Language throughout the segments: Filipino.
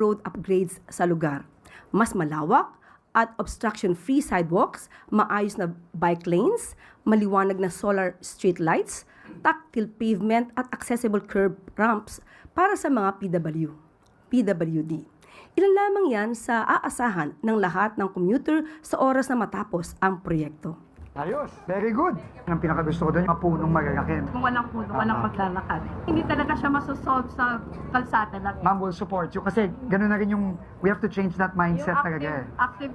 road upgrades sa lugar. Mas malawak at obstruction-free sidewalks, maayos na bike lanes, maliwanag na solar street lights, tactile pavement at accessible curb ramps para sa mga PWD. Ilan lamang yan sa aasahan ng lahat ng commuter sa oras na matapos ang proyekto. Ayos, very good. Ang pinakagusto ko doon, yung mga punong malalaki. Kung walang puno, walang paglalakad. Hindi talaga siya masosolve sa kalsada lang. Ma'am will support you kasi gano'n na rin yung, we have to change that mindset talaga.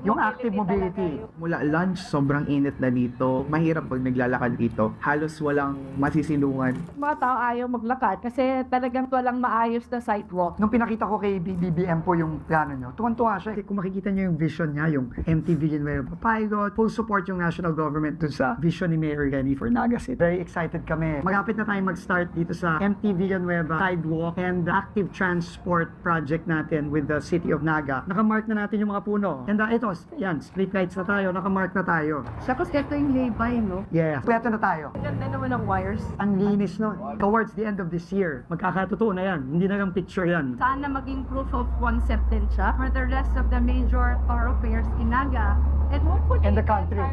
Yung active mobility. Mula lunch, sobrang init na dito. Mahirap pag naglalakad dito. Halos walang masisilungan. Mga tao ayaw maglakad kasi talagang walang maayos na sidewalk. Nung pinakita ko kay BBM po yung plano nyo, tuwan-tuwa siya. Kung makikita nyo yung vision niya, yung MT Villanueva pilot, full support yung national government dun sa vision ni Mayor Renny for Nagas. Very excited kami. Magapit na tayong mag-start dito sa MT Villanueva sidewalk and the active transport project natin with the city of Naga. Nakamark na natin yung mga puno. And ito, yan, street lights na tayo, nakamark na tayo. Siya kasi ito yung lay-by, no? Yeah. Pweto na tayo. Ganda naman ng wires. Ang linis no. Towards the end of this year, magkakatotoo na yan. Hindi na lang picture yan. Sana maging proof of concept din siya for the rest of the major thoroughfares in Naga and hopefully And the country.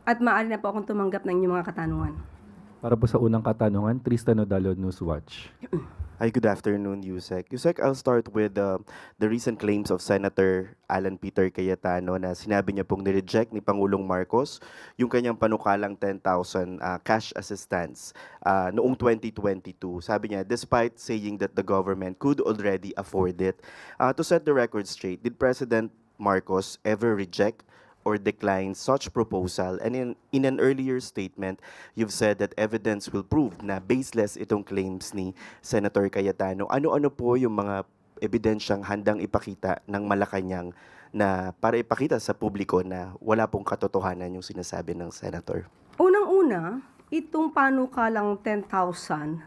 At maaari na po akong tumanggap ng inyong mga katanungan. Para po sa unang katanungan, Tristan Odalo, Newswatch. Hi, good afternoon, Yusek. Yusek, I'll start with the recent claims of Senator Alan Peter Cayetano na sinabi niya pong nireject ni Pangulong Marcos yung kanyang panukalang 10,000 cash assistance noong 2022. Sabi niya, despite saying that the government could already afford it, to set the record straight, did President Marcos ever reject or decline such proposal? And in an earlier statement, you've said that evidence will prove na baseless itong claims ni Senator Cayetano. Ano-ano po yung mga ebidensyang handang ipakita ng Malacanang na para ipakita sa publiko na wala pong katotohanan yung sinasabi ng Senator? Unang-una, itong panukalang 10,000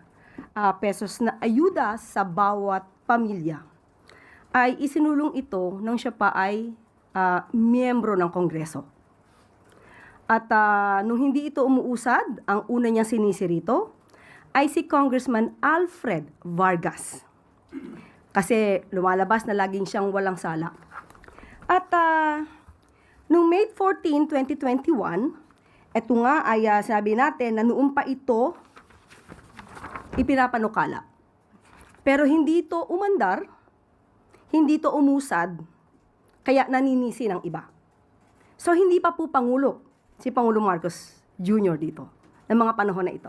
pesos na ayuda sa bawat pamilya ay isinulong ito nang siya pa ay miyembro ng Kongreso. At nung hindi ito umuusad, ang una niyang sinisi rito ay si Congressman Alfred Vargas. Kasi lumalabas na laging siyang walang sala. At nung May 14, 2021, ito nga ay sinabi natin na noon pa ito ipinapanukala. Pero hindi ito umandar, hindi ito umusad, kaya naninisi ng iba. So, hindi pa po Pangulo, si Pangulong Marcos Jr. dito, ng mga panahon na ito.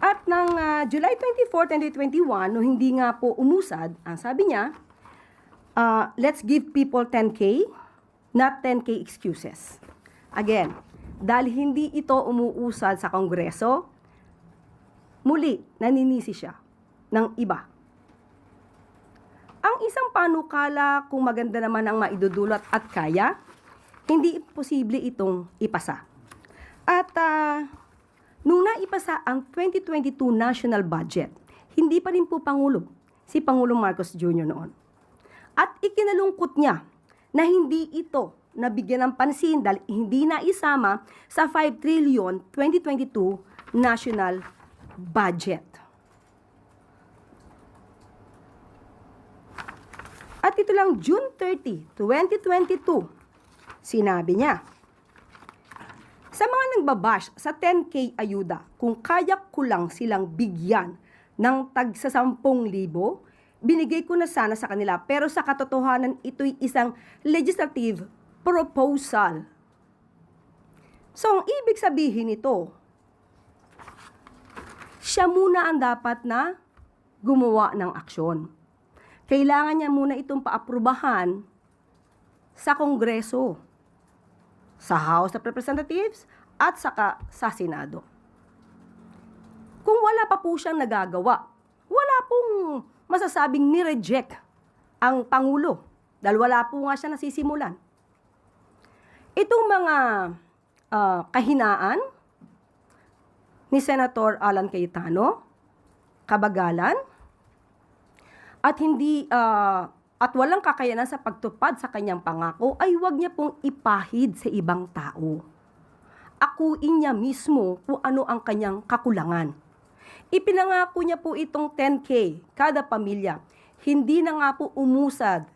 At ng July 24, 2021, no hindi nga po umusad, ang sabi niya, let's give people 10K, not 10K excuses. Again, dahil hindi ito umuusad sa Kongreso, muli, naninisi siya ng iba. Ang isang panukala, kung maganda naman ang maidudulot at kaya, hindi posible itong ipasa. At nung naipasa ang 2022 national budget, hindi pa rin po Pangulo, si Pangulong Marcos Jr. noon. At ikinalungkot niya na hindi ito nabigyan ng pansin dahil hindi na isama sa 5 trillion 2022 national budget. At ito lang June 30, 2022, sinabi niya, sa mga nagbabash sa 10K ayuda, kung kaya ko lang silang bigyan ng tag sa 10,000, binigay ko na sana sa kanila. Pero sa katotohanan, ito'y isang legislative proposal. So, ang ibig sabihin nito, siya muna ang dapat na gumawa ng aksyon. Kailangan niya muna itong paaprubahan sa Kongreso, sa House of Representatives, at saka sa Senado. Kung wala pa po siyang nagagawa, wala pong masasabing ni-reject ang Pangulo dahil wala po nga siya nasisimulan. Itong mga kahinaan ni Senator Alan Cayetano, kabagalan, at hindi at walang kakayanan sa pagtupad sa kanyang pangako, ay huwag niya pong ipahid sa ibang tao. Akuin niya mismo kung ano ang kanyang kakulangan. Ipinangako niya po itong 10K kada pamilya. Hindi na nga po umusad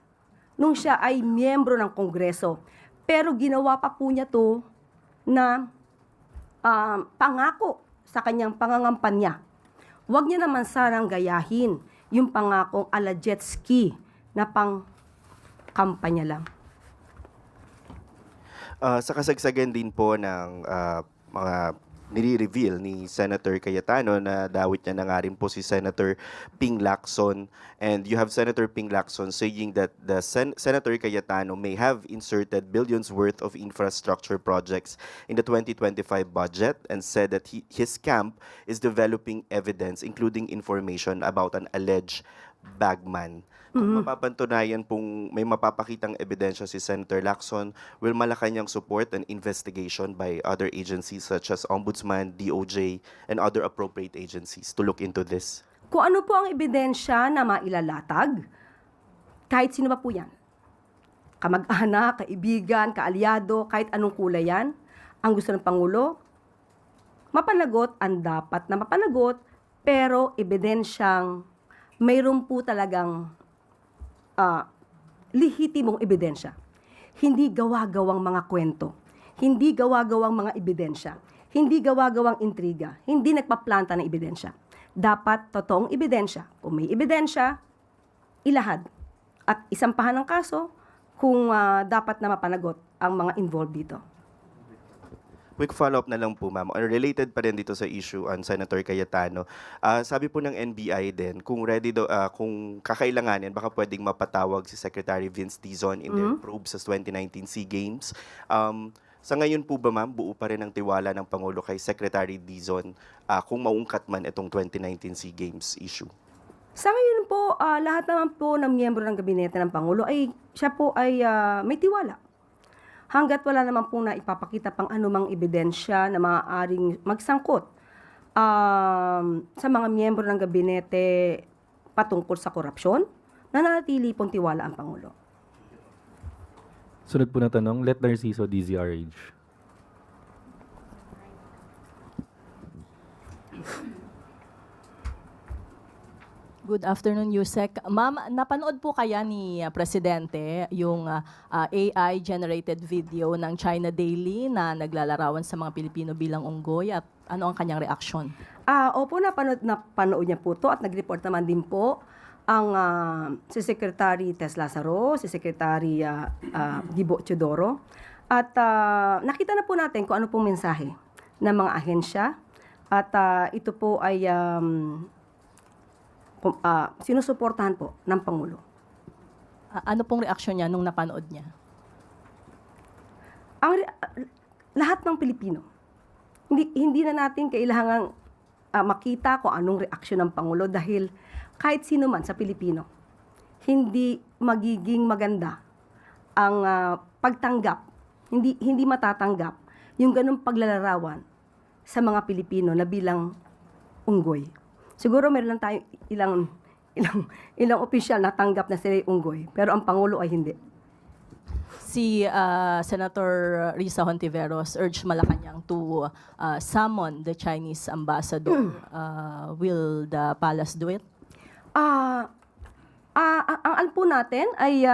nung siya ay miyembro ng Kongreso. Pero ginawa pa po niya to na pangako sa kanyang pangangampanya. Huwag niya naman sanang gayahin yung pangakong ala jet ski na pang kampanya lang. Sa kasagsagan din po ng mga nire-reveal ni Senator Cayetano na dawit niya na nga rin po si Senator Ping Lacson. And you have Senator Ping Lacson saying that the Senator Cayetano may have inserted billions worth of infrastructure projects in the 2025 budget and said that his camp is developing evidence including information about an alleged bagman. Kung mapapantunayan pong may mapapakitang ebidensya si Senator Lacson, will Malacanang support an investigation by other agencies such as Ombudsman, DOJ, and other appropriate agencies to look into this? Kung ano po ang ebidensya na mailalatag, kahit sino pa po yan, kamag-anak, kaibigan, kaalyado, kahit anong kulay yan, ang gusto ng Pangulo, mapanagot ang dapat na mapanagot, pero ebidensyang mayroon po talagang lihitimong ebidensya. Hindi gawa-gawang mga kwento. Hindi gawa-gawang mga ebidensya. Hindi gawa-gawang intriga. Hindi nagpaplanta ng ebidensya. Dapat totoong ebidensya. Kung may ebidensya, ilahad. At isampahan ng kaso kung dapat na mapanagot ang mga involved dito. Quick follow-up na lang po, ma'am. Related pa rin dito sa issue on Senator Cayetano. Sabi po ng NBI din, kung ready kung kakailanganin, baka pwedeng mapatawag si Secretary Vince Dizon in their probe sa 2019 SEA Games. Sa ngayon po ba, ma'am, buo pa rin ang tiwala ng Pangulo kay Secretary Dizon kung maungkat man itong 2019 SEA Games issue? Sa ngayon po, lahat naman po ng miyembro ng gabinete ng Pangulo ay siya po ay may tiwala. Hanggat wala naman pong naipapakita pang anumang ebidensya na maaaring magsangkot sa mga miyembro ng gabinete patungkol sa korupsyon, nananatili pong tiwala ang Pangulo. Sunod po na tanong, Let Narciso, DZRH. Good afternoon, Yusek. Ma'am, napanood po kaya ni Presidente yung AI-generated video ng China Daily na naglalarawan sa mga Pilipino bilang unggoy at ano ang kanyang reaksyon? Opo, napanood niya po to at nag-report naman din po ang si Secretary Tess Lazaro, si Secretary Gibo Teodoro. At nakita na po natin kung ano pong mensahe ng mga ahensya. At ito po ay sinusuportahan po ng Pangulo. Ano pong reaksyon niya nung napanood niya? Lahat ng Pilipino, hindi na natin kailangang makita kung anong reaksyon ng Pangulo dahil kahit sino man sa Pilipino, hindi magiging maganda ang pagtanggap, hindi matatanggap yung ganung paglalarawan sa mga Pilipino na bilang unggoy. Siguro meron lang tayo ilang opisyal na tanggap na sila unggoy, pero ang Pangulo ay hindi. Si Senator Risa Hontiveros urged Malacanang to summon the Chinese ambassador. Will the palace do it? Ang po natin ay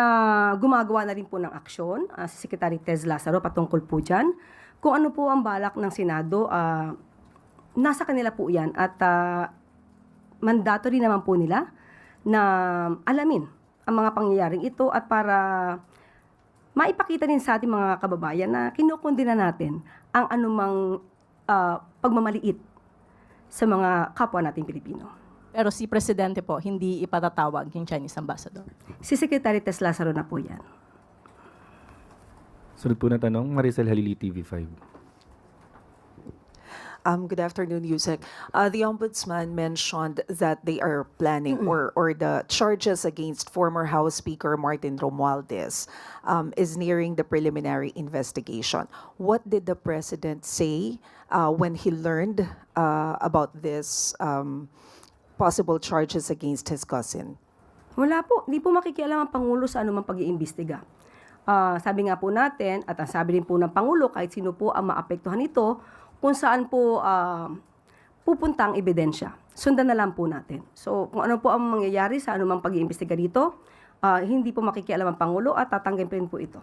gumagawa na rin po ng aksyon si Secretary Tess Lazaro patungkol po dyan. Kung ano po ang balak ng Senado, nasa kanila po yan at mandatory naman po nila na alamin ang mga pangyayaring ito at para maipakita din sa ating mga kababayan na kinukundina natin ang anumang pagmamaliit sa mga kapwa nating Pilipino. Pero si Presidente po, hindi ipatatawag yung Chinese ambassador. Si Secretary Tess Lazaro na po yan. Sunod po na tanong, Maricel Halili, TV5. Good afternoon, Yusek. The Ombudsman mentioned that they are planning or the charges against former House Speaker Martin Romualdez is nearing the preliminary investigation. What did the President say when he learned about this possible charges against his cousin? Wala po. Di po makikialam ang Pangulo sa anumang pag-iimbestiga. Sabi nga po natin, at ang sabi rin po ng Pangulo, kahit sino po ang maapektuhan nito, kung saan po pupunta ang ebidensya. sundan na lang po natin. So, kung ano po ang mangyayari sa anumang pag-iimbestiga dito, hindi po makikialam ang Pangulo at tatanggapin po ito.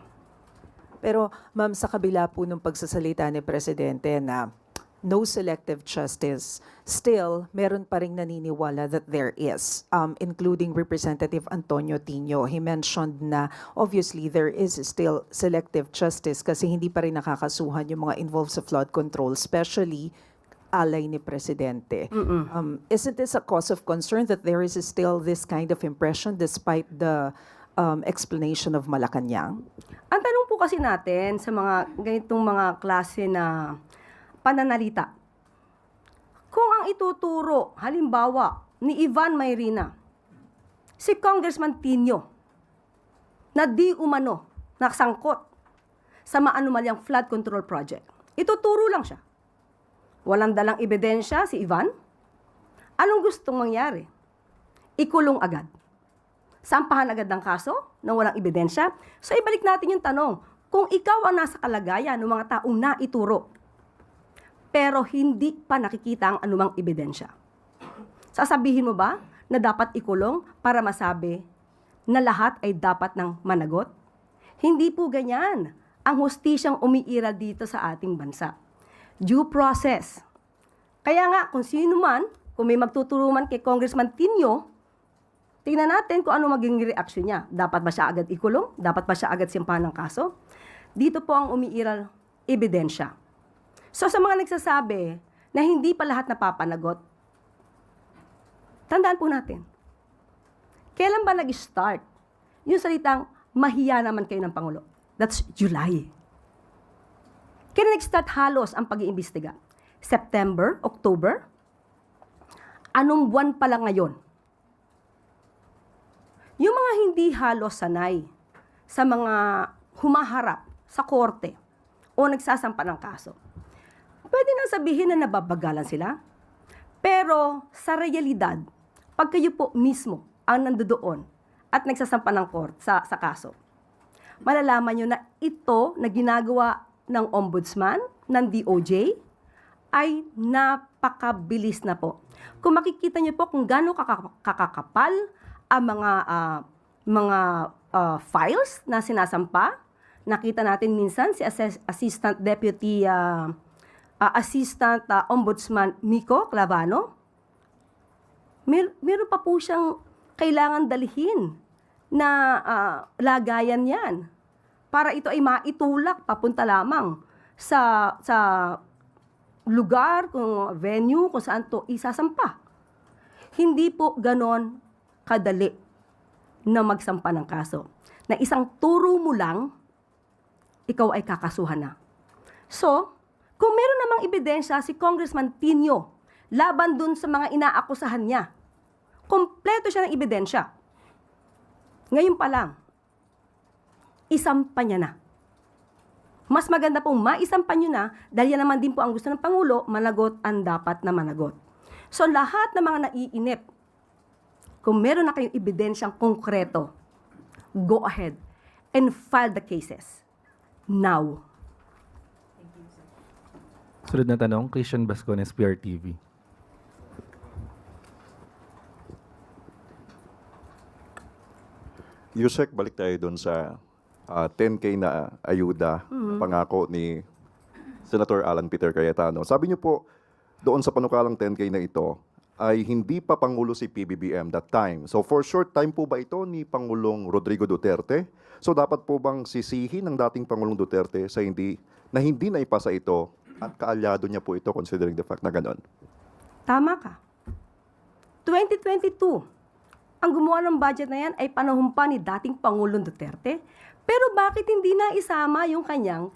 Pero ma'am, sa kabila po ng pagsasalita ni Presidente na no selective justice, still, meron pa rin naniniwala that there is, including Representative Antonio Tino. He mentioned na obviously there is still selective justice kasi hindi pa rin nakakasuhan yung mga involved sa flood control, especially alay ni Presidente. Isn't this a cause of concern that there is still this kind of impression despite the explanation of Malacanang? Ang tanong po kasi natin sa mga ganitong mga klase na pananalita, kung ang ituturo, halimbawa, ni Ivan Mayrina, si Congressman Tino, na di umano nakasangkot sa maanumalyang flood control project, ituturo lang siya. Walang dalang ebidensya si Ivan. Anong gustong mangyari? Ikulong agad. Sampahan agad ng kaso na walang ebidensya. So ibalik natin yung tanong, kung ikaw ang nasa kalagayan ng mga taong naituro, pero hindi pa nakikita ang anumang ebidensya, sasabihin mo ba na dapat ikulong para masabi na lahat ay dapat ng managot? Hindi po ganyan ang hustisyang umiiral dito sa ating bansa. Due process. Kaya nga, kung sino man, kung may magtuturo man kay Congressman Tino, tingnan natin kung ano maging reaksyon niya. Dapat ba siya agad ikulong? Dapat ba siya agad simpahan ng kaso? Dito po ang umiiral ebidensya. So sa mga nagsasabi na hindi pa lahat napapanagot, tandaan po natin, kailan ba nag-start yung salitang mahiya naman kayo ng Pangulo? That's July. Kailan nag-start halos ang pag-iimbestiga? September, October? Anong buwan pa lang ngayon? Yung mga hindi halos sanay sa mga humaharap sa korte o nagsasampa ng kaso, pwede na sabihin na nababagalan sila. Pero sa realidad, pag kayo po mismo ang nandoon at nagsasampa ng court sa kaso, malalaman nyo na ito na ginagawa ng ombudsman, ng DOJ, ay napakabilis na po. Kung makikita nyo po kung gaano kakakapal ang mga files na sinasampa, nakita natin minsan si Assistant Deputy Assistant Ombudsman Miko Clavano, meron pa po siyang kailangan dalhin na lagayan yan para ito ay maitulak papunta lamang sa lugar, kung venue, kung saan to isasampa. Hindi po ganon kadali na magsampa ng kaso. Na isang turo mo lang, ikaw ay kakasuhan na. So, kung meron namang ebidensya si Congressman Tino laban dun sa mga inaakusahan niya, kompleto siya ng ebidensya. Ngayon pa lang, isampa niya na. Mas maganda pong maisampa niyo na dahil yan naman din po ang gusto ng Pangulo, managot ang dapat na managot. So lahat ng mga naiinip, kung meron na kayong ebidensyang konkreto, go ahead and file the cases now. Sunod na tanong, Christian Bascones, PRTV. Yusek, balik tayo doon sa 10K na ayuda, pangako ni Senator Alan Peter Cayetano. Sabi niyo po, doon sa panukalang 10K na ito, ay hindi pa Pangulo si PBBM that time. So for short time po ba ito ni Pangulong Rodrigo Duterte? So dapat po bang sisihin ng dating Pangulong Duterte sa hindi naipasa ito at kaalyado niya po ito considering the fact na ganon? Tama ka. 2022, ang gumawa ng budget na yan ay panahon pa ni dating Pangulong Duterte. Pero bakit hindi na isama yung kanyang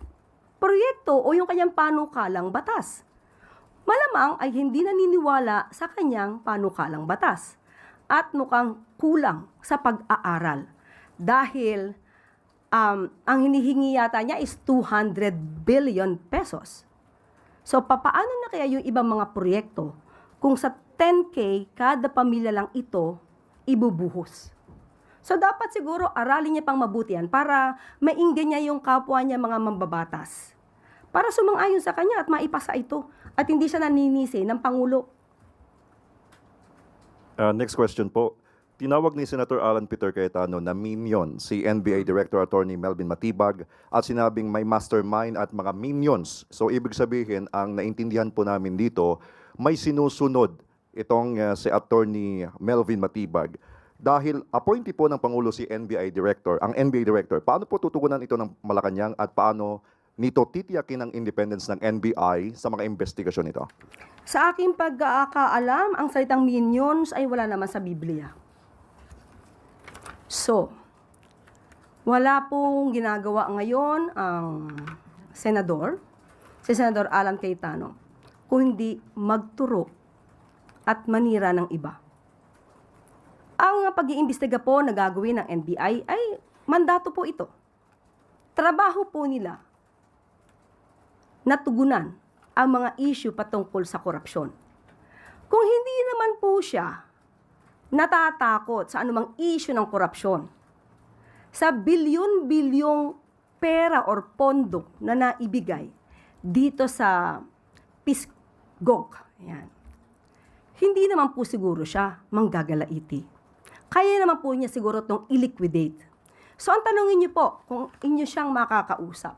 proyekto o yung kanyang panukalang batas? Malamang ay hindi naniniwala sa kanyang panukalang batas at mukhang kulang sa pag-aaral dahil ang hinihingi yata niya is 200 billion pesos. So papaano na kaya yung ibang mga proyekto kung sa 10K kada pamilya lang ito ibubuhos? So dapat siguro aralin niya pang mabuti yan para mainggan niya yung kapwa niya mga mambabatas. Para sumang-ayon sa kanya at maipasa ito at hindi siya naninisi ng Pangulo. Next question po. Tinawag ni Senator Alan Peter Cayetano na minion si NBA Director Attorney Melvin Matibag at sinabing may mastermind at mga minions. So ibig sabihin, ang naintindihan po namin dito, may sinusunod itong si Attorney Melvin Matibag. Dahil appointee po ng Pangulo si NBA Director, ang NBA Director, paano po tutugunan ito ng Malacanang at paano nito titiyakin ang independence ng NBI sa mga investigasyon nito? Sa aking pagkakaalam, ang salitang minions ay wala naman sa Biblia. So, wala pong ginagawa ngayon ang senador, si Senador Alan Cayetano, kundi magturo at manira ng iba. Ang pag-iimbestiga po na gagawin ng NBI ay mandato po ito. Trabaho po nila na tugunan ang mga issue patungkol sa korupsyon. Kung hindi naman po siya natatakot sa anumang issue ng korupsyon, sa bilyon-bilyong pera or pondo na naibigay dito sa PISGOG, ayan, hindi naman po siguro siya manggagalaiti. Kaya naman po niya siguro itong i-liquidate. So ang tanongin niyo po, kung inyo siyang makakausap,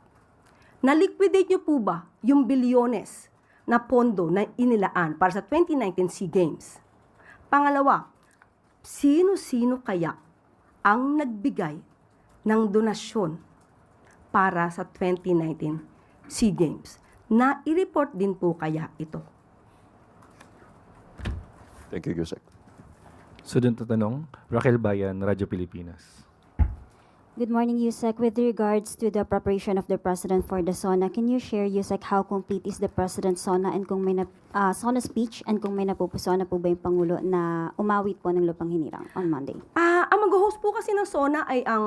na-liquidate niyo po ba yung bilyones na pondo na inilaan para sa 2019 SEA Games? Pangalawa, sino-sino kaya ang nagbigay ng donasyon para sa 2019 SEA Games? Na i-report din po kaya ito? Thank you, Yusek. Sunod na tanong, Raquel Bayan, Radyo Pilipinas. Good morning, Yusek. With regards to the preparation of the President for the SONA, can you share, Yusek, how complete is the President's SONA and kung may SONA speech and kung may napupuso na po ba yung Pangulo na umawit po ng lupang hinirang on Monday? Ang mag-host po kasi ng SONA ay ang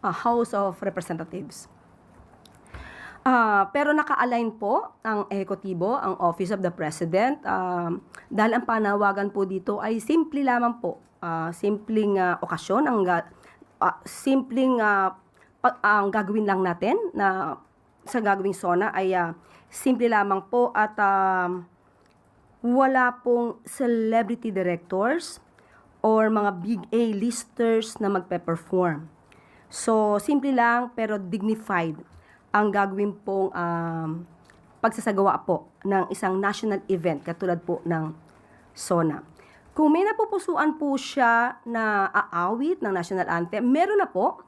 House of Representatives. Pero naka-align po ang ehekutibo, ang Office of the President, dahil ang panawagan po dito ay simple lamang po, simpleng okasyon, ang gagawin lang natin na sa gagawing SONA ay simple lamang po at wala pong celebrity directors or mga big A-listers na magpe-perform. So, simple lang pero dignified ang gagawin pong pagsasagawa po ng isang national event katulad po ng SONA. Kung may napupusuan po siya na aawit ng national anthem, meron na po.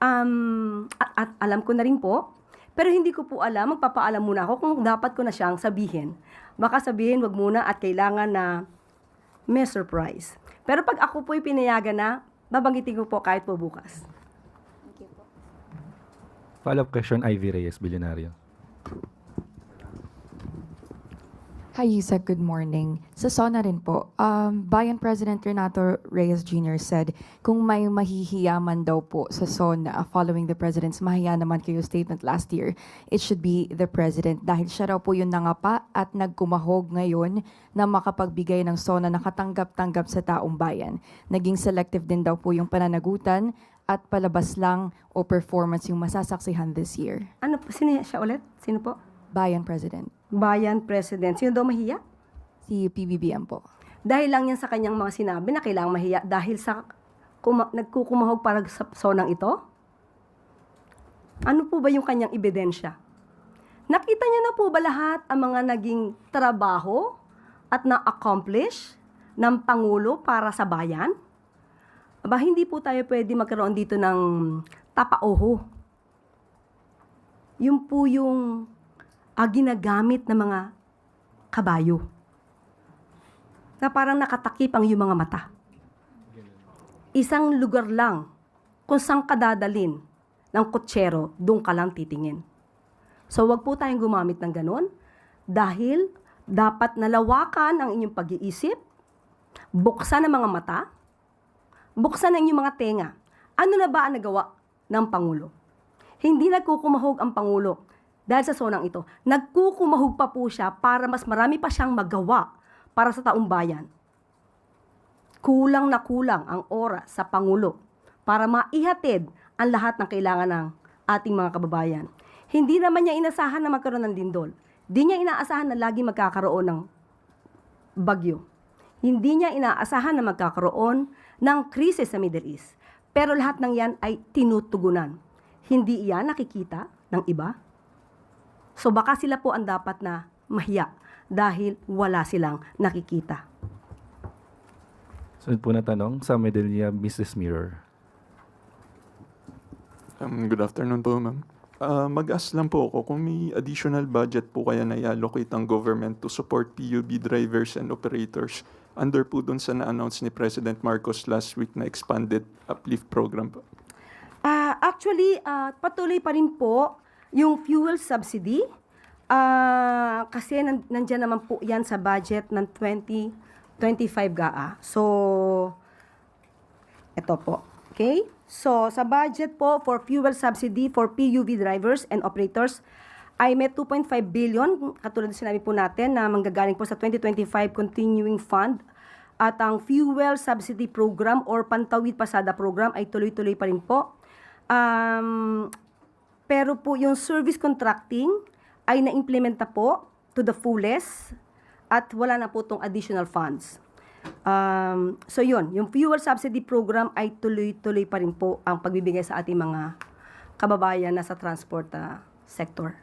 At alam ko na rin po, pero hindi ko po alam, magpapaalam muna ako kung dapat ko na siyang sabihin. Baka sabihin, wag muna at kailangan na may surprise. Pero pag ako po'y pinayagan na, babanggitin ko po kahit po bukas. Follow-up question, Ivy Reyes, Bilyonaryo. Hi, Yusek. Good morning. Sa SONA rin po, Bayan President Renato Reyes Jr. said, kung may mahihiyaman daw po sa SONA following the President's mahiya naman kayo statement last year, it should be the President dahil siya raw po yung nangapa at nagkumahog ngayon na makapagbigay ng SONA na katanggap-tanggap sa taong bayan. Naging selective din daw po yung pananagutan at palabas lang o performance yung masasaksihan this year. Ano po? Sino siya ulit? Sino po? Bayan President. Bayan President. Sino daw mahiya? Si PBBM po. Dahil lang yan sa kanyang mga sinabi na kailangang mahiya dahil sa nagkukumahog para sa sonang ito? Ano po ba yung kanyang ebidensya? Nakita niya na po ba lahat ang mga naging trabaho at na-accomplish ng Pangulo para sa bayan? Aba, hindi po tayo pwede magkaroon dito ng tapaoho. Yung po yung ginagamit ng mga kabayo na parang nakatakip ang iyong mga mata. Isang lugar lang kung saan ka dadalin ng kutsero, doon ka lang titingin. So wag po tayong gumamit ng ganun dahil dapat nalawakan ang inyong pag-iisip, buksan ang mga mata, buksan ang inyong mga tenga. Ano na ba ang nagawa ng Pangulo? Hindi nagkukumahog ang Pangulo dahil sa sonang ito. Nagkukumahog pa po siya para mas marami pa siyang magawa para sa taong bayan. Kulang na kulang ang oras sa Pangulo para maihatid ang lahat ng kailangan ng ating mga kababayan. Hindi naman niya inasahan na magkaroon ng lindol. Di niya inaasahan na lagi magkakaroon ng bagyo. Hindi niya inaasahan na magkakaroon ng krisis sa Middle East. Pero lahat ng yan ay tinutugunan. Hindi iyan nakikita ng iba. So baka sila po ang dapat na mahiya dahil wala silang nakikita. Sunod po na tanong sa Medellin Business Mirror. Good afternoon po, ma'am. Mag-ask lang po ako kung may additional budget po kaya na i-allocate ang government to support PUB drivers and operators under po dun sa na-announce ni President Marcos last week na expanded uplift program po. Actually, patuloy pa rin po yung fuel subsidy. Kasi nandyan naman po yan sa budget ng 2025 GAA. So, ito po. Okay? So, sa budget po for fuel subsidy for PUV drivers and operators ay may 2.5 billion, katulad na sinabi po natin, na manggagaling po sa 2025 Continuing Fund. At ang fuel subsidy program or Pantawid Pasada program ay tuloy-tuloy pa rin po. Pero po yung service contracting ay na-implementa po to the fullest at wala na po itong additional funds. So yun, yung fuel subsidy program ay tuloy-tuloy pa rin po ang pagbibigay sa ating mga kababayan na sa transport sector.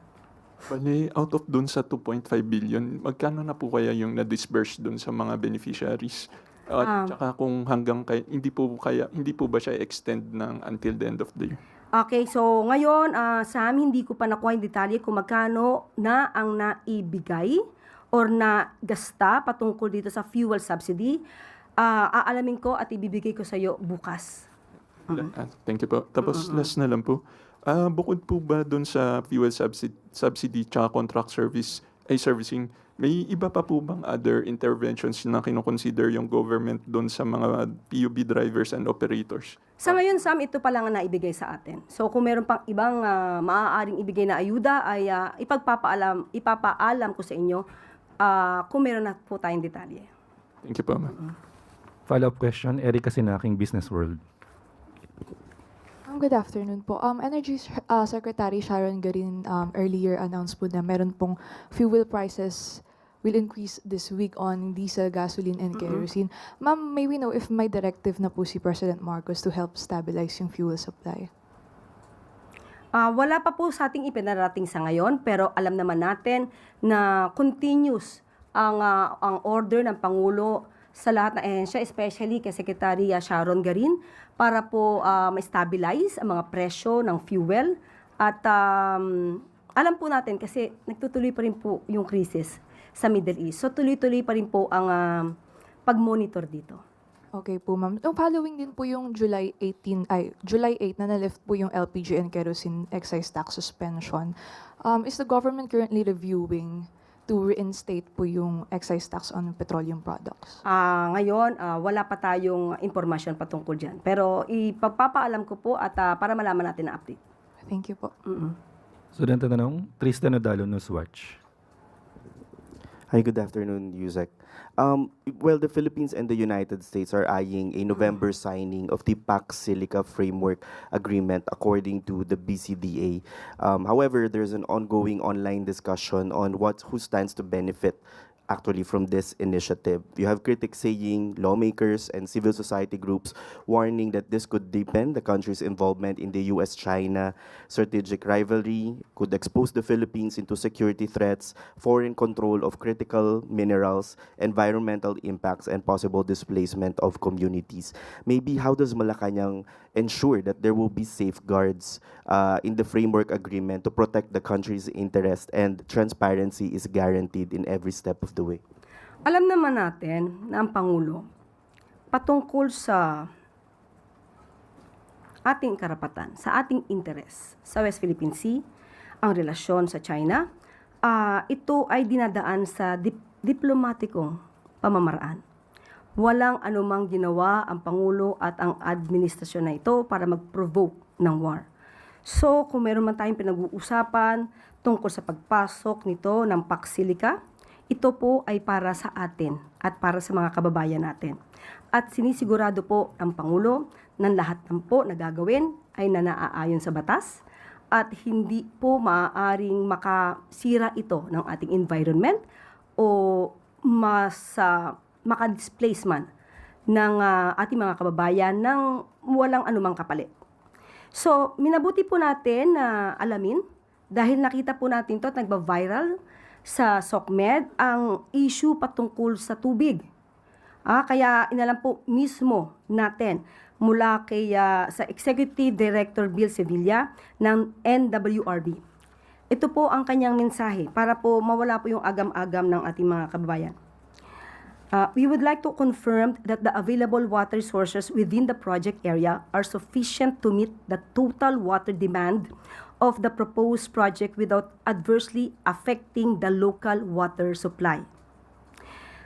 Bali, out of dun sa 2.5 billion, magkano na po kaya yung na-disburse dun sa mga beneficiaries? At saka kung hanggang hindi po ba siya extend ng until the end of the year? Okay, so ngayon, Sam, hindi ko pa nakuha yung detalye kung magkano na ang naibigay or na gasta patungkol dito sa fuel subsidy. Aalamin ko at ibibigay ko sa iyo bukas. Thank you po. Tapos last na lang po. Bukod po ba doon sa fuel subsidy tsaka contract servicing, may iba pa po bang other interventions na kinoconsider yung government doon sa mga PUB drivers and operators? Sa ngayon, Sam, ito pa lang ang naibigay sa atin. So kung meron pang ibang maaaring ibigay na ayuda, ay ipapaalam ko sa inyo kung meron na po tayong detalye. Thank you po, ma'am. Follow-up question, Erica Sinaking, Business World. Good afternoon po. Energy Secretary Sharon Garin earlier announced po na meron pong fuel prices will increase this week on diesel, gasoline, and kerosene. Ma'am, may we know if may directive na po si President Marcos to help stabilize yung fuel supply? Wala pa po sa ating ipinarating sa ngayon, pero alam naman natin na continuous ang order ng Pangulo sa lahat ng ehensya, especially kay Secretary Sharon Garin, para po ma-stabilize ang mga presyo ng fuel. At alam po natin kasi nagtutuloy pa rin po yung crisis sa Middle East. So tuloy-tuloy pa rin po ang pag-monitor dito. Okay po, ma'am. Following din po yung July 8 na na-lift po yung LPG and kerosene excise tax suspension. Is the government currently reviewing to reinstate po yung excise tax on petroleum products? Ngayon, wala pa tayong impormasyon patungkol dyan. Pero ipapapaalam ko po at para malaman natin na update. Thank you po. Sunod na tanong, Tristan Odalo, Newswatch. Hi, good afternoon, Yusek. Well, the Philippines and the United States are eyeing a November signing of the Pax Silica Framework Agreement according to the BCDA. However, there's an ongoing online discussion on who stands to benefit actually from this initiative. You have critics saying, lawmakers and civil society groups warning that this could deepen the country's involvement in the US-China strategic rivalry, could expose the Philippines into security threats, foreign control of critical minerals, environmental impacts, and possible displacement of communities. Maybe how does Malacanang ensure that there will be safeguards in the framework agreement to protect the country's interest and transparency is guaranteed in every step of the way? Alam naman natin na ang Pangulo patungkol sa ating karapatan, sa ating interes sa West Philippine Sea, ang relasyon sa China, ito ay dinadaan sa diplomatikong pamamaraan. Walang anumang ginawa ang Pangulo at ang administrasyon na ito para mag-provoke ng war. So, kung meron man tayong pinag-uusapan tungkol sa pagpasok nito ng Pax Silica, ito po ay para sa atin at para sa mga kababayan natin. At sinisigurado po ng Pangulo na lahat ng po na gagawin ay nanaayon sa batas at hindi po maaaring makasira ito ng ating environment o makadisplace man ng ating mga kababayan ng walang anumang kapalit. So, minabuti po natin na alamin dahil nakita po natin to at nagba-viral sa SOCMED ang issue patungkol sa tubig. Kaya inalam po mismo natin mula kay sa Executive Director Bill Sevilla ng NWRB. Ito po ang kanyang mensahe para po mawala po yung agam-agam ng ating mga kababayan. We would like to confirm that the available water sources within the project area are sufficient to meet the total water demand of the proposed project without adversely affecting the local water supply.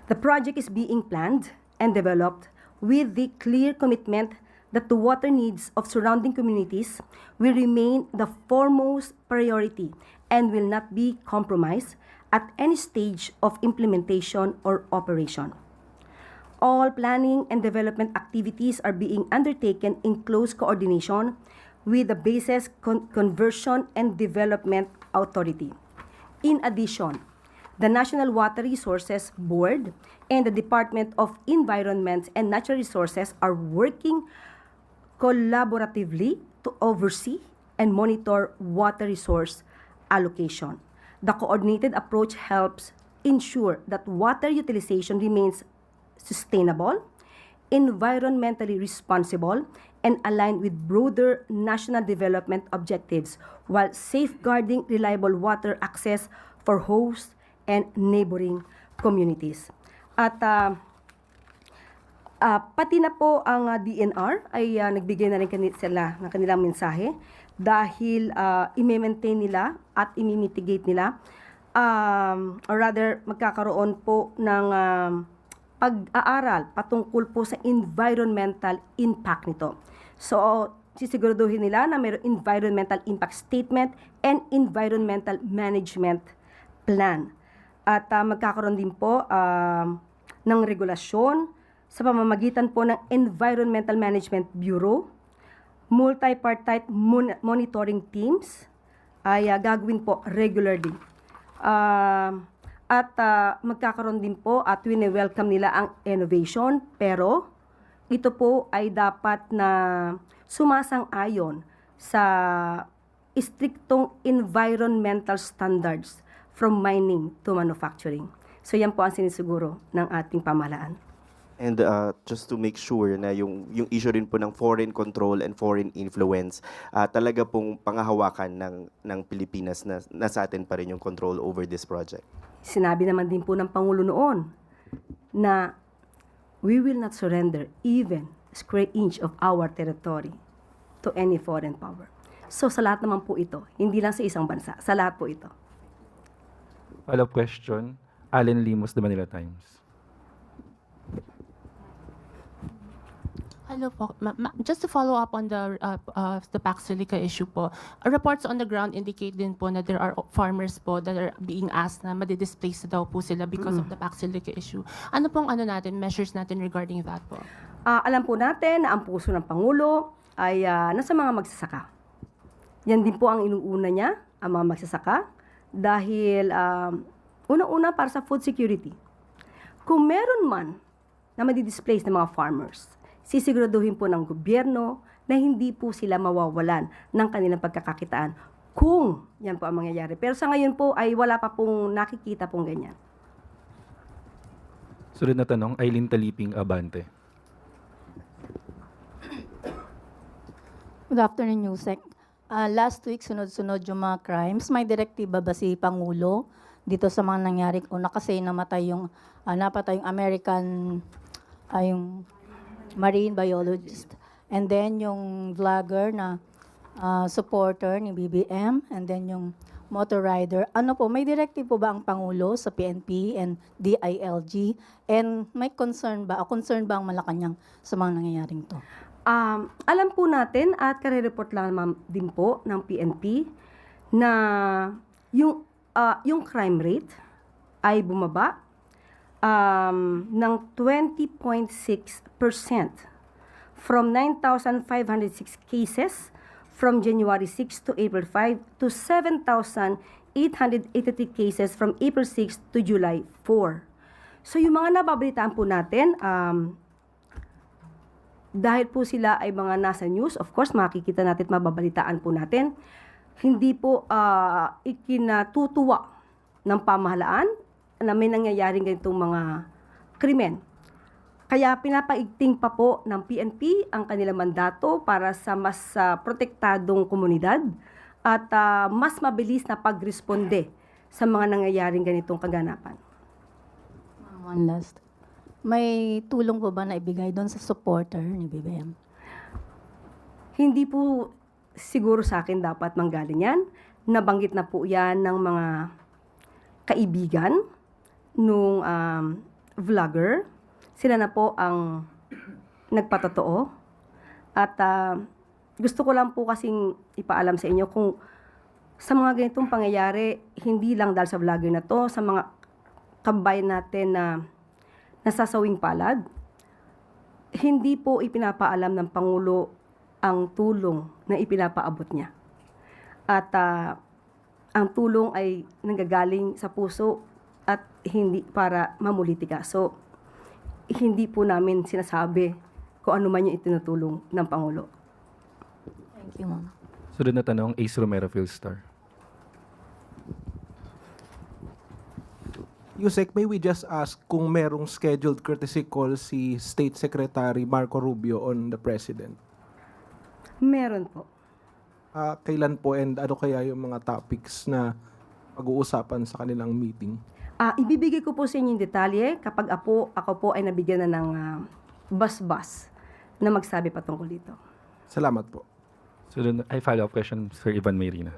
The project is being planned and developed with the clear commitment that the water needs of surrounding communities will remain the foremost priority and will not be compromised at any stage of implementation or operation. All planning and development activities are being undertaken in close coordination with the Bases Conversion and Development Authority. In addition, the National Water Resources Board and the Department of Environment and Natural Resources are working collaboratively to oversee and monitor water resource allocation. The coordinated approach helps ensure that water utilization remains sustainable, environmentally responsible, and aligned with broader national development objectives while safeguarding reliable water access for host and neighboring communities. At pati na po ang DNR ay nagbigay na rin sila ng kanilang mensahe dahil i-maintain nila at i-mitigate nila or rather magkakaroon po ng pag-aaral patungkol po sa environmental impact nito. So, sisiguraduhin nila na mayroong environmental impact statement and environmental management plan. At magkakaroon din po ng regulasyon sa pamamagitan po ng Environmental Management Bureau, multi-partite monitoring teams ay gagawin po regularly. At magkakaroon din po at wini-welcome nila ang innovation, pero ito po ay dapat na sumasang-ayon sa istriktong environmental standards from mining to manufacturing. So yan po ang sinisiguro ng ating pamahalaan. And just to make sure na yung issue rin po ng foreign control and foreign influence, talaga pong pangahawakan ng Pilipinas na nasa atin pa rin yung control over this project. Sinabi naman din po ng Pangulo noon na we will not surrender even a square inch of our territory to any foreign power. So sa lahat naman po ito, hindi lang sa isang bansa, sa lahat po ito. Follow-up question, Allen Limos, The Manila Times. Hello po. Just to follow up on the Pax Silica issue po, reports on the ground indicate din po na there are farmers po that are being asked na madi-displace daw po sila because of the Pax Silica issue. Ano pong measures natin regarding that po? Alam po natin na ang puso ng Pangulo ay nasa mga magsasaka. Yan din po ang inuuna niya, ang mga magsasaka, dahil unang-una para sa food security. Kung meron man na madi-displace ng mga farmers, sisiguraduhin po ng gobyerno na hindi po sila mawawalan ng kanilang pagkakakitaan kung yan po ang mangyayari. Pero sa ngayon po ay wala pa pong nakikita pong ganyan. Sunod na tanong, Eileen Taliping, Abante. Good afternoon, Yusek. Last week, sunod-sunod yung mga crimes. May direktiba ba si Pangulo dito sa mga nangyari? Una kasi napatay yung American, yung marine biologist. And then yung vlogger na supporter ni BBM. And then yung motor rider. Ano po, may directive po ba ang Pangulo sa PNP and DILG? And may concern ba ang Malacanang sa mga nangyayaring to? Alam po natin at kare-report lang din po ng PNP na yung crime rate ay bumaba ng 20.6% from 9,506 cases from January 6 to April 5 to 7,883 cases from April 6 to July 4. So yung mga nababalitaan po natin, dahil po sila ay mga nasa news, of course, makikita natin at mababalitaan po natin, hindi po ikinatutuwa ng pamahalaan na may nangyayaring ganitong mga krimen. Kaya pinapaigting pa po ng PNP ang kanilang mandato para sa mas protektadong komunidad at mas mabilis na pagresponde sa mga nangyayaring ganitong kaganapan. One last. May tulong po ba na ibigay doon sa supporter ni BBM? Hindi po siguro sa akin dapat manggaling yan. Nabanggit na po yan ng mga kaibigan nung vlogger. Sila na po ang nagpatotoo. At gusto ko lang po kasing ipaalam sa inyo kung sa mga ganitong pangyayari, hindi lang dahil sa vlogger na to, sa mga kabayan natin na nasasawing palad, hindi po ipinapaalam ng Pangulo ang tulong na ipinapaabot niya. At ang tulong ay nanggagaling sa puso at hindi para mamulitika. So, hindi po namin sinasabi kung ano man yung itinutulong ng Pangulo. Thank you, Ma'am. Sunod na tanong, Ace Romero, Philstar. Yusek, may we just ask kung merong scheduled courtesy call si State Secretary Marco Rubio on the President? Meron po. Kailan po and ano kaya yung mga topics na pag-uusapan sa kanilang meeting? Ibibigay ko po sa inyo yung detalye kapag ako po ay nabigyan na ng bas-bas na magsabi patungkol dito. Salamat po. Sunod, ay follow-up question, Sir Ivan Mayrina,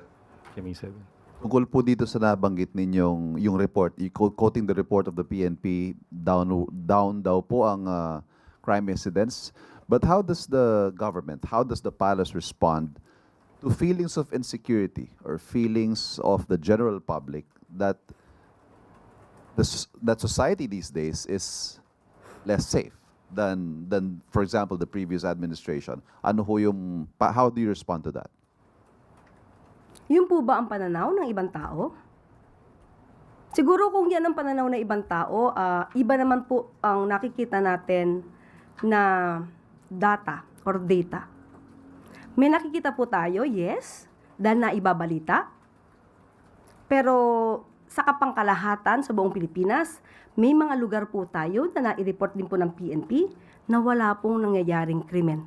KMA7. Tungkol po dito sa nabanggit ninyong yung report, quoting the report of the PNP, down daw po ang crime incidents. But how does the government, how does the palace respond to feelings of insecurity or feelings of the general public that that society these days is less safe than for example the previous administration? Ano ho yung how do you respond to that? Yun po ba ang pananaw ng ibang tao? Siguro kung yan ang pananaw ng ibang tao, iba naman po ang nakikita natin na data or data. May nakikita po tayo, yes, dahil naibabalita. Pero sa kapangkalahatan sa buong Pilipinas, may mga lugar po tayo na nai-report din po ng PNP na wala pong nangyayaring krimen.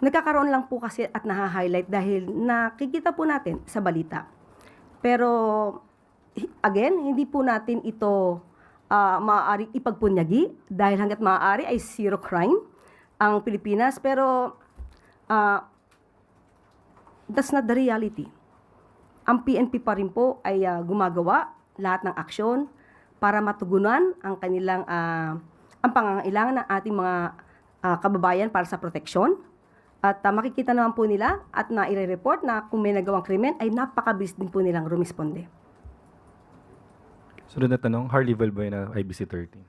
Nagkakaroon lang po kasi at naha-highlight dahil nakikita po natin sa balita. Pero, again, hindi po natin ito maaari ipagpunyagi dahil hanggat maaari ay zero crime ang Pilipinas. Pero, that's not the reality. Ang PNP pa rin po ay gumagawa lahat ng aksyon para matugunan ang kanilang ang pangangailangan ng ating mga kababayan para sa proteksyon. At makikita naman po nila at na-report na kung may nagawang krimen ay napakabilis din po nilang rumisponde. Sunod na tanong, Harley Valbuena, IBC 13.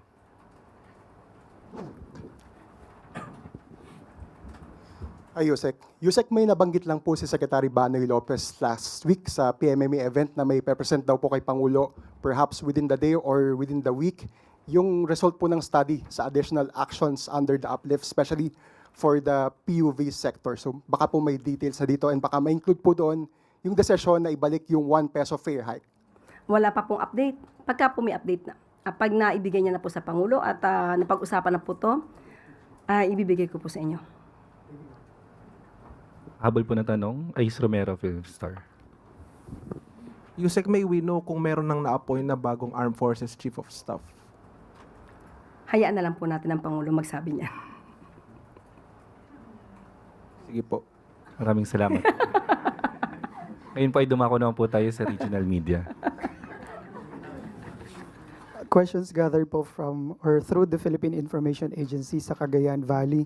Ay, Yusek. Yusek, may nabanggit lang po si Secretary Banoy Lopez last week sa PMMA event na may present daw po kay Pangulo perhaps within the day or within the week yung result po ng study sa additional actions under the uplift, especially for the PUV sector. So baka po may details sa dito and baka ma-include po doon yung desisyon na ibalik yung 1 peso fare hike. Wala pa pong update. Pagka po may update na, pag naibigay niya na po sa Pangulo at napag-usapan na po to, ibibigay ko po sa inyo. Habol po na tanong, Ace Romero, Philstar. Yusek, may we know kung meron nang na-appoint na bagong Armed Forces Chief of Staff? Hayaan na lang po natin ang Pangulo magsabi niya. Sige po. Maraming salamat. Ngayon po ay dumako naman po tayo sa regional media. Questions gathered po from or through the Philippine Information Agency sa Cagayan Valley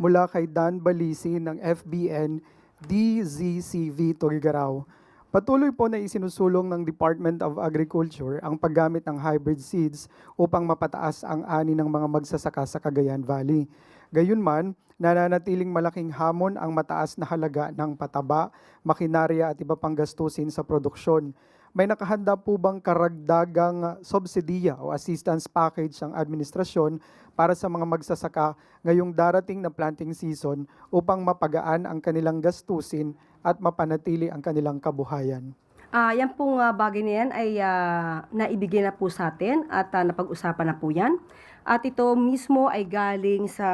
mula kay Dan Balisi ng FBN DZCV Tugigaraw. Patuloy po na isinusulong ng Department of Agriculture ang paggamit ng hybrid seeds upang mapataas ang ani ng mga magsasaka sa Cagayan Valley. Gayunman, nananatiling malaking hamon ang mataas na halaga ng pataba, makinarya at iba pang gastusin sa produksyon. may nakahanda po bang karagdagang subsidiya o assistance package ang administrasyon para sa mga magsasaka ngayong darating na planting season upang mapagaan ang kanilang gastusin at mapanatili ang kanilang kabuhayan? Yan pong bagay na yan ay naibigay na po sa atin at napag-usapan na po yan. At ito mismo ay galing sa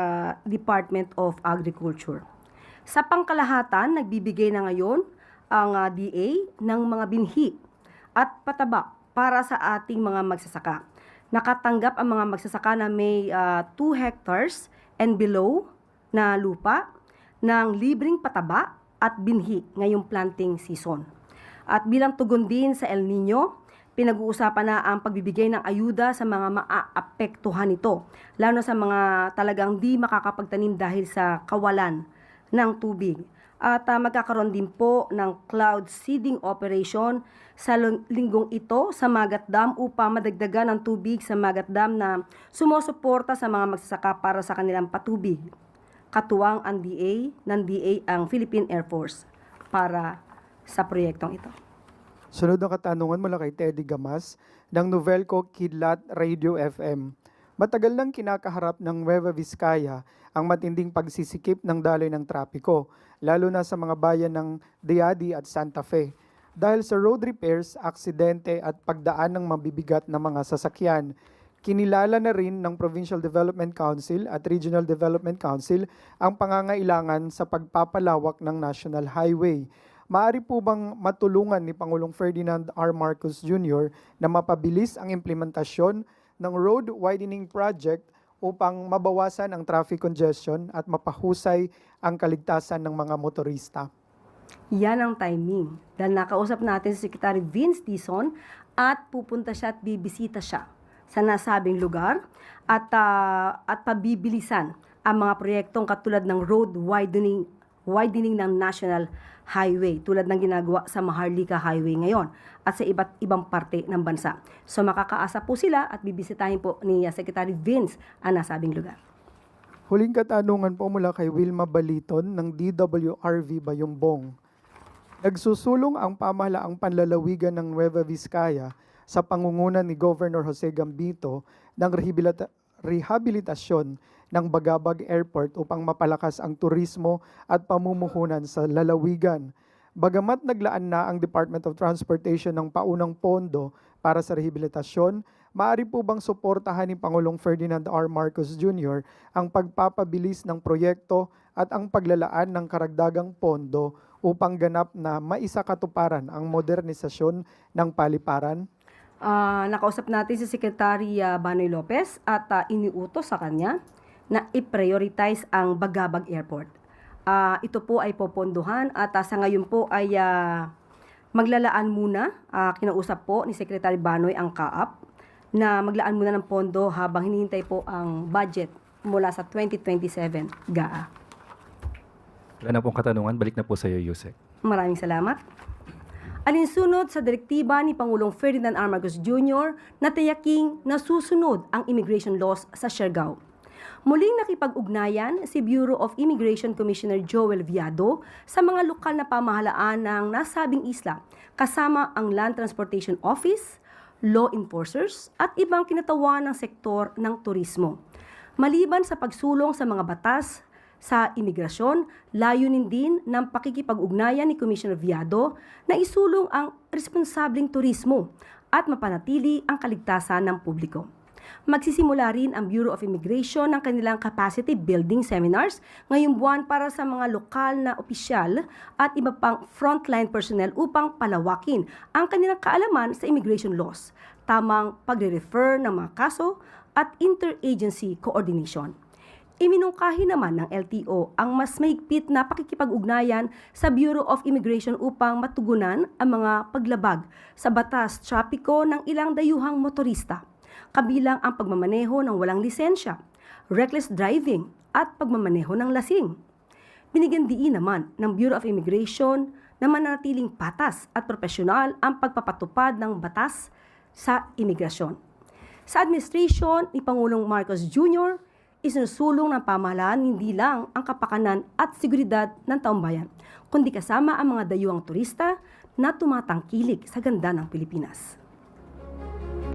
Department of Agriculture. Sa pangkalahatan, nagbibigay na ngayon ang DA ng mga binhi at pataba para sa ating mga magsasaka. Nakatanggap ang mga magsasaka na may 2 hectares and below na lupa ng libreng pataba at binhi ngayong planting season. At bilang tugon din sa El Nino, pinag-uusapan na ang pagbibigay ng ayuda sa mga maaapektuhan nito, lalo na sa mga talagang di makakapagtanim dahil sa kawalan ng tubig. At magkakaroon din po ng cloud seeding operation sa linggong ito sa Magat Dam upang madagdagan ng tubig sa Magat Dam na sumusuporta sa mga magsasaka para sa kanilang patubig. Katuwang ang DA ang Philippine Air Force para sa proyektong ito. Sunod na katanungan mula kay Teddy Gamas ng Novelco Kidlat Radio FM. Matagal nang kinakaharap ng Nueva Vizcaya ang matinding pagsisikip ng daloy ng trapiko, lalo na sa mga bayan ng Diadi at Santa Fe. Dahil sa road repairs, aksidente at pagdaan ng mabibigat na mga sasakyan, kinilala na rin ng Provincial Development Council at Regional Development Council ang pangangailangan sa pagpapalawak ng National Highway. Maaari po bang matulungan ni Pangulong Ferdinand R. Marcos Jr. na mapabilis ang implementasyon ng road widening project upang mabawasan ang traffic congestion at mapahusay ang kaligtasan ng mga motorista? Yan ang timing. Dahil nakausap natin si Secretary Vince Dizon at pupunta siya at bibisita siya sa nasabing lugar at pabibilisan ang mga proyektong katulad ng road widening ng National Highway tulad ng ginagawa sa Maharlika Highway ngayon at sa iba't ibang parte ng bansa. So makakaasa po sila at bibisitahin po ni Secretary Vince ang nasabing lugar. Huling katanungan po mula kay Wilma Baliton ng DWRV Bayumbong. Nagsusulong ang pamahalaang panlalawigan ng Nueva Vizcaya sa pangunguna ni Governor Jose Gambito ng rehabilitasyon ng Bagabag Airport upang mapalakas ang turismo at pamumuhunan sa lalawigan. Bagamat naglaan na ang Department of Transportation ng paunang pondo para sa rehabilitasyon, maaari po bang suportahan ni Pangulong Ferdinand R. Marcos Jr. ang pagpapabilis ng proyekto at ang paglalaan ng karagdagang pondo upang ganap na maisakatuparan ang modernisasyon ng paliparan? Nakausap natin si Secretary Banoy Lopez at iniutos sa kanya na i-prioritize ang Bagabag Airport. Ito po ay popondohan at sa ngayon po ay maglalaan muna, kinausap po ni Secretary Banoy ang CAAP na maglaan muna ng pondo habang hinihintay po ang budget mula sa 2027 GAA. Wala na pong katanungan, balik na po sa iyo, Yusek. Maraming salamat. Alinsunod sa direktiba ni Pangulong Ferdinand R. Marcos Jr. na tiyaking nasusunod ang immigration laws sa Siargao. Muling nakipag-ugnayan si Bureau of Immigration Commissioner Joel Viado sa mga lokal na pamahalaan ng nasabing isla kasama ang Land Transportation Office, law enforcers at ibang kinatawan ng sektor ng turismo. Maliban sa pagsulong sa mga batas sa imigrasyon, layunin din ng pakikipag-ugnayan ni Commissioner Viado na isulong ang responsableng turismo at mapanatili ang kaligtasan ng publiko. Magsisimula rin ang Bureau of Immigration ng kanilang capacity building seminars ngayong buwan para sa mga lokal na opisyal at iba pang frontline personnel upang palawakin ang kanilang kaalaman sa immigration laws, tamang pagre-refer ng mga kaso at interagency coordination. Iminungkahi naman ng LTO ang mas mahigpit na pakikipag-ugnayan sa Bureau of Immigration upang matugunan ang mga paglabag sa batas trapiko ng ilang dayuhang motorista, kabilang ang pagmamaneho ng walang lisensya, reckless driving at pagmamaneho ng lasing. Binigyan diin naman ng Bureau of Immigration na manatiling patas at profesional ang pagpapatupad ng batas sa imigrasyon. Sa administrasyon ni Pangulong Marcos Jr., isinusulong ng pamahalaan hindi lang ang kapakanan at seguridad ng taumbayan, kundi kasama ang mga dayuhang turista na tumatangkilik sa ganda ng Pilipinas.